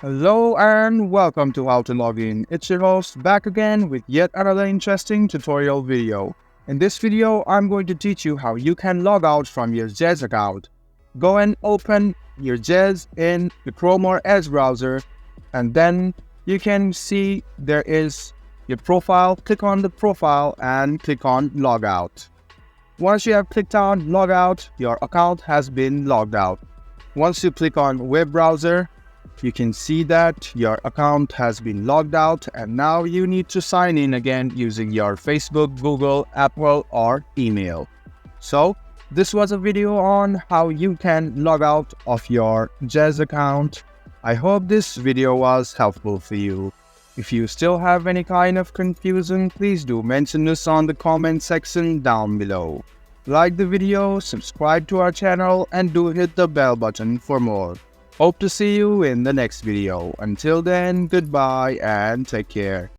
Hello and welcome to How to Log In. It's your host back again with yet another interesting tutorial video. In this video, I'm going to teach you how you can log out from your Zedge account. Go and open your Zedge in the Chrome or Edge browser, and then you can see there is your profile. Click on the profile and click on Logout. Once you have clicked on Logout, your account has been logged out. Once you click on web browser, you can see that your account has been logged out and now you need to sign in again using your Facebook, Google, Apple or email. So this was a video on how you can log out of your Zedge account. I hope this video was helpful for you. If you still have any kind of confusion, please do mention this on the comment section down below. Like the video, subscribe to our channel and do hit the bell button for more. Hope to see you in the next video. Until then, goodbye and take care.